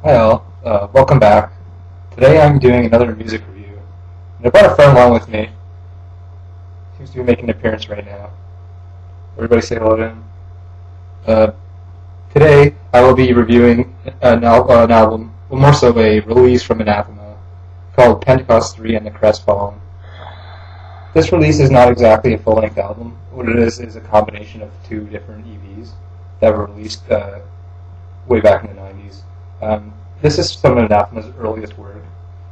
Hi all, welcome back. Today I'm doing another music review, and I brought a friend along with me. Seems to be making an appearance right now. Everybody say hello to him. Uh, Today I will be reviewing an album, well more so a release from Anathema, called Pentecost III and the Crestfallen. This release is not exactly a full-length album. What it is a combination of two different EVs that were released way back in the 90s. This is some of Anathema's earliest work.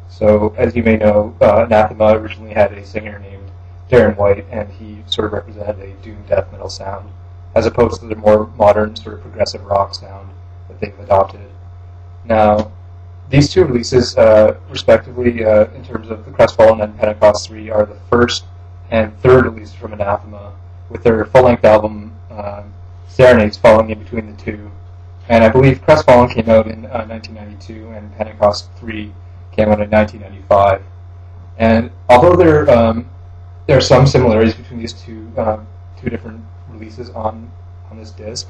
So, as you may know, Anathema originally had a singer named Darren White, and he sort of represented a doom death metal sound, as opposed to the more modern sort of progressive rock sound that they've adopted. Now, these two releases, respectively, in terms of the Crestfallen and Pentecost III, are the first and third releases from Anathema, with their full-length album Serenades falling in between the two. And I believe Crestfallen came out in 1992, and Pentecost III came out in 1995. And although there are some similarities between these two different releases on this disc,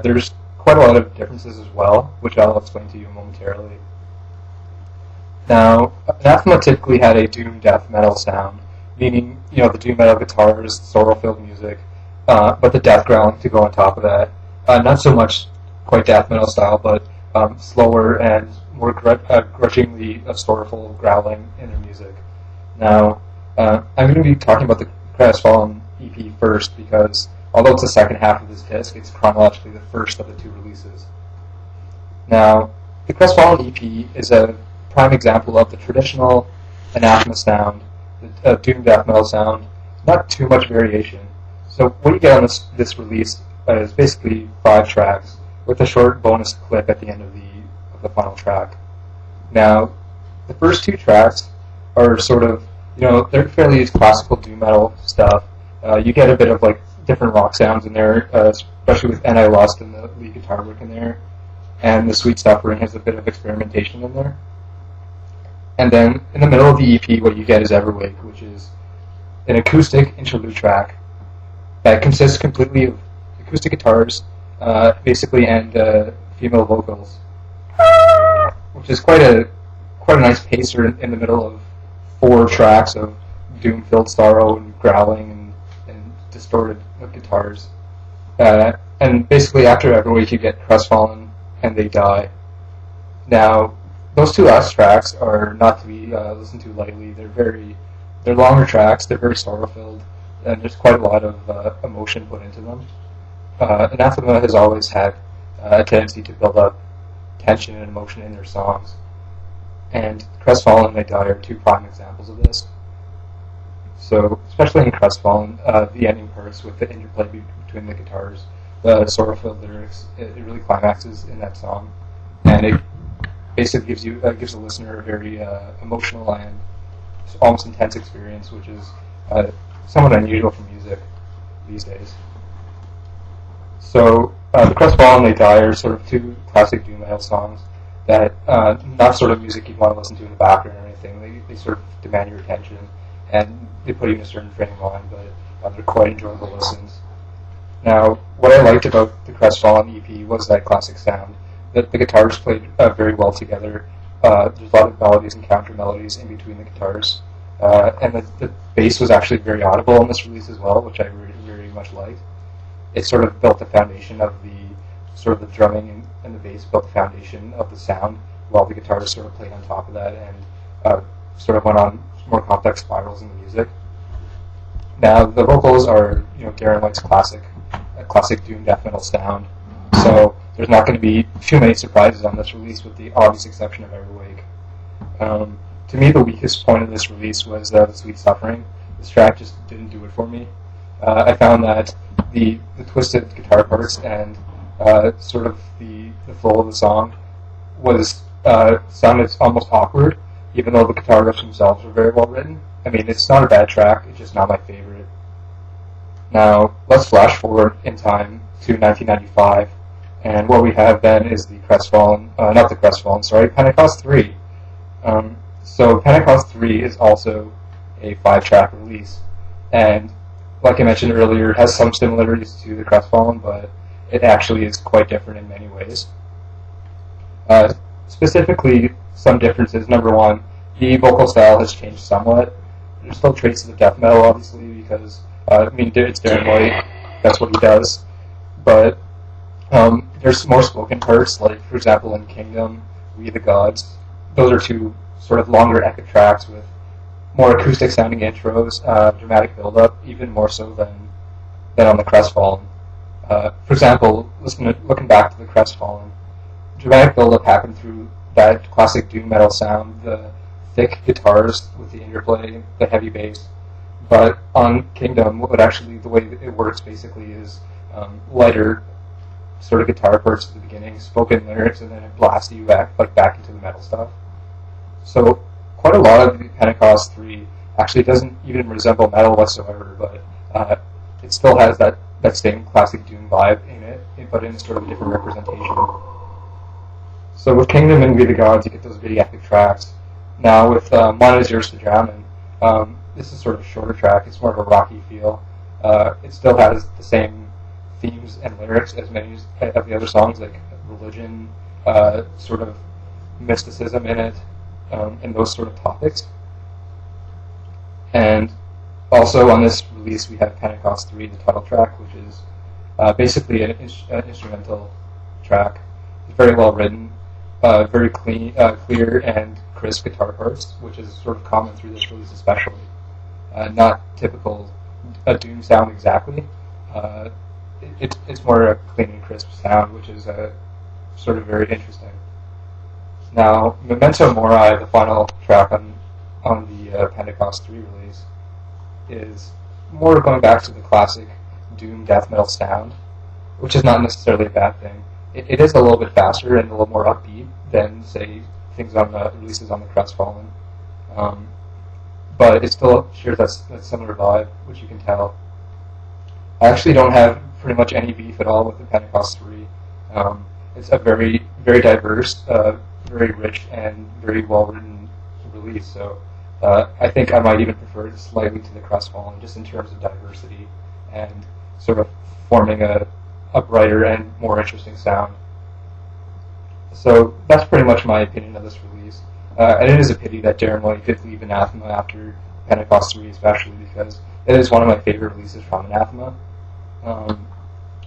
there's quite a lot of differences as well, which I'll explain to you momentarily. Now, Anathema typically had a doom death metal sound, meaning the doom metal guitars, sorrow-filled music, but the death growling to go on top of that. Not so much quite death metal style, but slower and more grudgingly sorrowful growling in their music. Now, I'm going to be talking about the Crestfallen EP first because although it's the second half of this disc, it's chronologically the first of the two releases. Now, the Crestfallen EP is a prime example of the traditional Anathema sound, the doom death metal sound, not too much variation. So what you get on this release is basically 5 tracks, with a short bonus clip at the end of the final track. Now, the first 2 tracks are sort of, they're fairly classical doom metal stuff. You get a bit of like different rock sounds in there, especially with And I Lost and the lead guitar work in there, and The Sweet Suffering has a bit of experimentation in there. And then in the middle of the EP, what you get is Everwake, which is an acoustic interlude track that consists completely of acoustic guitars, basically, and female vocals, which is quite a nice pacer in the middle of 4 tracks of doom-filled sorrow and growling and distorted guitars. And basically, after Everwake, you get Crestfallen and They Die. Now, those 2 last tracks are not to be listened to lightly. They're longer tracks. They're very sorrow-filled, and there's quite a lot of emotion put into them. Anathema has always had a tendency to build up tension and emotion in their songs, and Crestfallen and They Die are 2 prime examples of this. So, especially in Crestfallen, the ending parts with the interplay between the guitars, the sorrow-filled lyrics, it really climaxes in that song, and it basically gives the listener a very emotional and almost intense experience, which is somewhat unusual for music these days. So, the Crestfallen and They Die are sort of 2 classic doom metal songs that, not sort of music you'd want to listen to in the background or anything. They sort of demand your attention, and they put you in a certain frame of mind, but they're quite enjoyable listens. Now, what I liked about the Crestfallen EP was that classic sound. The guitars played very well together. There's a lot of melodies and counter melodies in between the guitars, and the bass was actually very audible on this release as well, which I very much liked. It sort of built the foundation of the drumming, and the bass built the foundation of the sound, while the guitars sort of played on top of that and sort of went on more complex spirals in the music. Now, the vocals are, Darren White's classic doom death metal sound, so there's not going to be too many surprises on this release, with the obvious exception of Everwake. To me, the weakest point of this release was The Sweet Suffering. This track just didn't do it for me. I found that the twisted guitar parts and sort of the flow of the song sounded almost awkward, even though the guitar riffs themselves were very well written. I mean, it's not a bad track, it's just not my favorite. Now, let's flash forward in time to 1995, and what we have then is the Pentecost III. So Pentecost III is also a 5-track release, and like I mentioned earlier, it has some similarities to the Crestfallen, but it actually is quite different in many ways. specifically, some differences. Number one, the vocal style has changed somewhat. There's still traces of death metal, obviously, because it's Darren White. That's what he does. But there's more spoken parts, like for example in Kingdom, We the Gods. Those are two sort of longer epic tracks with more acoustic sounding intros, dramatic build up, even more so than on the Crestfallen. For example, looking back to the Crestfallen, dramatic build up happened through that classic doom metal sound, the thick guitars with the interplay, the heavy bass. But on Kingdom, the way it works basically is lighter sort of guitar parts at the beginning, spoken lyrics, and then it blasts you back into the metal stuff. So quite a lot of the Pentecost III actually doesn't even resemble metal whatsoever, but it still has that same classic doom vibe in it, but in sort of a different representation. So with Kingdom and We the Gods, you get those big epic tracks. Now with Mine Is Yours to Drown, this is sort of a shorter track. It's more of a rocky feel. It still has the same themes and lyrics as many of the other songs, like religion, sort of mysticism in it, and those sort of topics. And also on this release we have Pentecost III, the title track, which is basically an instrumental track. It's very well written, very clear and crisp guitar parts, which is sort of common through this release especially. Not typical doom sound exactly. It's more a clean and crisp sound, which is sort of very interesting. Now, Memento Mori, the final track on the Pentecost III release, is more going back to the classic doom death metal sound, which is not necessarily a bad thing. It is a little bit faster and a little more upbeat than, say, things on the releases on the Crestfallen. But it still shares that similar vibe, which you can tell. I actually don't have pretty much any beef at all with the Pentecost III. It's a very, very diverse, very rich, and very well-written release. So I think I might even prefer it slightly to the Crestfallen, just in terms of diversity and sort of forming a brighter and more interesting sound. So that's pretty much my opinion of this release. And it is a pity that Darren White did leave Anathema after Pentecost III, especially because it is one of my favorite releases from Anathema.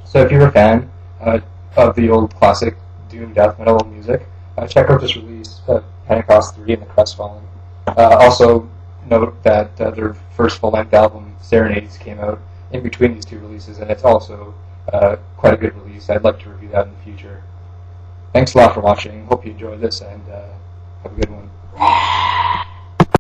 So if you're a fan of the old classic doom death metal music, check out this release, Pentecost III and the Crestfallen. Also note that their first full-length album, Serenades, came out in between these two releases, and it's also quite a good release. I'd like to review that in the future. Thanks a lot for watching. Hope you enjoyed this, and have a good one.